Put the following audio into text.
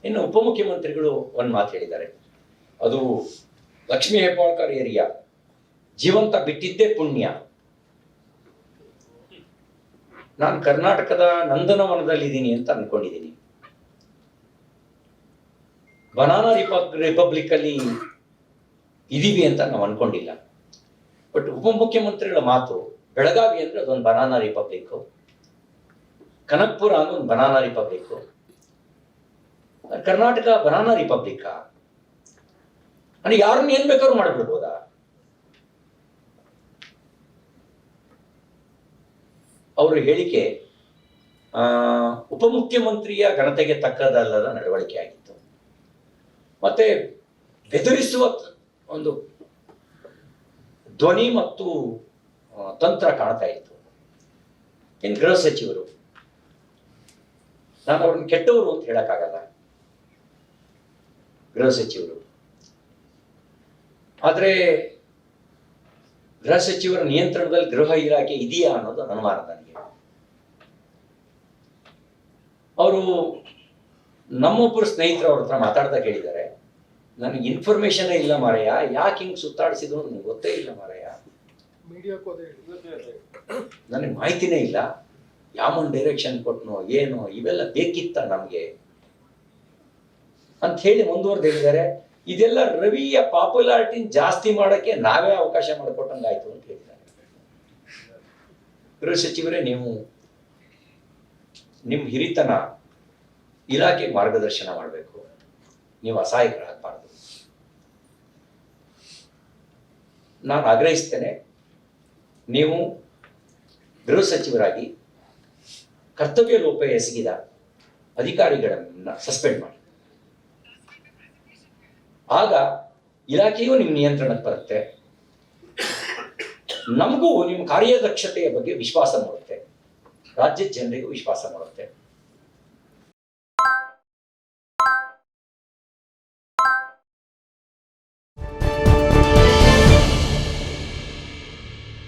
ಇನ್ನು ಉಪಮುಖ್ಯಮಂತ್ರಿಗಳು ಒಂದು ಮಾತು ಹೇಳಿದ್ದಾರೆ, ಅದು ಲಕ್ಷ್ಮೀ ಹೆಬ್ಬಾಳ್ಕರ್ ಏರಿಯಾ ಜೀವಂತ ಬಿಟ್ಟಿದ್ದೇ ಪುಣ್ಯ. ನಾನು ಕರ್ನಾಟಕದ ನಂದನವನದಲ್ಲಿದ್ದೀನಿ ಅಂತ ಅನ್ಕೊಂಡಿದ್ದೀನಿ. ಬನಾನಾ ರಿಪಬ್ಲಿಕ್ ಅಲ್ಲಿ ಇದೀವಿ ಅಂತ ನಾವು ಅನ್ಕೊಂಡಿಲ್ಲ. ಬಟ್ ಉಪಮುಖ್ಯಮಂತ್ರಿಗಳ ಮಾತು, ಬೆಳಗಾವಿ ಅಂದ್ರೆ ಅದೊಂದು ಬನಾನಾ ರಿಪಬ್ಲಿಕ್, ಕನಕ್ಪುರ ಅನ್ನೋ ಒಂದು banana republic, Karnataka banana republic. ನನಗೆ ಯಾರನ್ನ ಏನ್ ಬೇಕಾದ್ರೂ ಮಾಡಿಬಿಡ್ಬೋದಾ? ಅವರ ಹೇಳಿಕೆ ಉಪಮುಖ್ಯಮಂತ್ರಿಯ ಘನತೆಗೆ ತಕ್ಕದಲ್ಲದ ನಡವಳಿಕೆ ಆಗಿತ್ತು. ಮತ್ತೆ ಬೆದರಿಸುವ ಒಂದು ಧ್ವನಿ ಮತ್ತು ತಂತ್ರ ಕಾಣ್ತಾ ಇತ್ತು. ಇನ್ನು ಗೃಹ ಸಚಿವರು, ನಾನು ಅವ್ರನ್ನ ಕೆಟ್ಟವರು ಅಂತ ಹೇಳಕ್ಕಾಗಲ್ಲ, ಗೃಹ ಸಚಿವರು. ಆದರೆ ಗೃಹ ಸಚಿವರ ನಿಯಂತ್ರಣದಲ್ಲಿ ಗೃಹ ಇಲಾಖೆ ಇದೆಯಾ ಅನ್ನೋದು ಅನುಮಾನ ನನಗೆ. ಅವರು ನಮ್ಮೊಬ್ಬರು ಸ್ನೇಹಿತರು ಅವ್ರ ಹತ್ರ ಮಾತಾಡ್ದಾಗ ಹೇಳಿದ್ದಾರೆ, ನನಗೆ ಇನ್ಫಾರ್ಮೇಶನ್ ಇಲ್ಲ ಮಾರಯ್ಯ, ಯಾಕೆ ಹಿಂಗೆ ಸುತ್ತಾಡಿಸಿದ್ರು ನನಗೆ ಗೊತ್ತೇ ಇಲ್ಲ ಮಾರಯ್ಯ, ನನಗೆ ಮಾಹಿತಿನೇ ಇಲ್ಲ, ಯಾವನ್ ಡೈರೆಕ್ಷನ್ ಕೊಟ್ಟನೋ ಏನೋ, ಇವೆಲ್ಲ ಬೇಕಿತ್ತ ನಮಗೆ ಅಂತ ಹೇಳಿ ಮುಂದುವರೆದು ಹೇಳಿದ್ದಾರೆ. ಇದೆಲ್ಲ ರವಿಯ ಪಾಪ್ಯುಲಾರಿಟಿ ಜಾಸ್ತಿ ಮಾಡಕ್ಕೆ ನಾವೇ ಅವಕಾಶ ಮಾಡಿಕೊಟ್ಟಂಗಾಯ್ತು ಅಂತ ಹೇಳಿದ್ದಾರೆ. ಗೃಹ ಸಚಿವರೇ, ನೀವು ನಿಮ್ಮ ಹಿರಿತನ ಇಲಾಖೆ ಮಾರ್ಗದರ್ಶನ ಮಾಡಬೇಕು, ನೀವು ಅಸಹಾಯಕರಾಗಬಾರ್ದು. ನಾನು ಆಗ್ರಹಿಸ್ತೇನೆ, ನೀವು ಗೃಹ ಸಚಿವರಾಗಿ ಕರ್ತವ್ಯ ಲೋಪ ಎಸಗಿದ ಅಧಿಕಾರಿಗಳನ್ನ ಸಸ್ಪೆಂಡ್ ಮಾಡಿ. ಆಗ ಇಲಾಖೆಯೂ ನಿಮ್ಮ ನಿಯಂತ್ರಣಕ್ಕೆ ಬರುತ್ತೆ, ನಮಗೂ ನಿಮ್ಮ ಕಾರ್ಯದಕ್ಷತೆಯ ಬಗ್ಗೆ ವಿಶ್ವಾಸ ಮೂಡುತ್ತೆ, ರಾಜ್ಯದ ಜನರಿಗೂ ವಿಶ್ವಾಸ ಮೂಡುತ್ತೆ.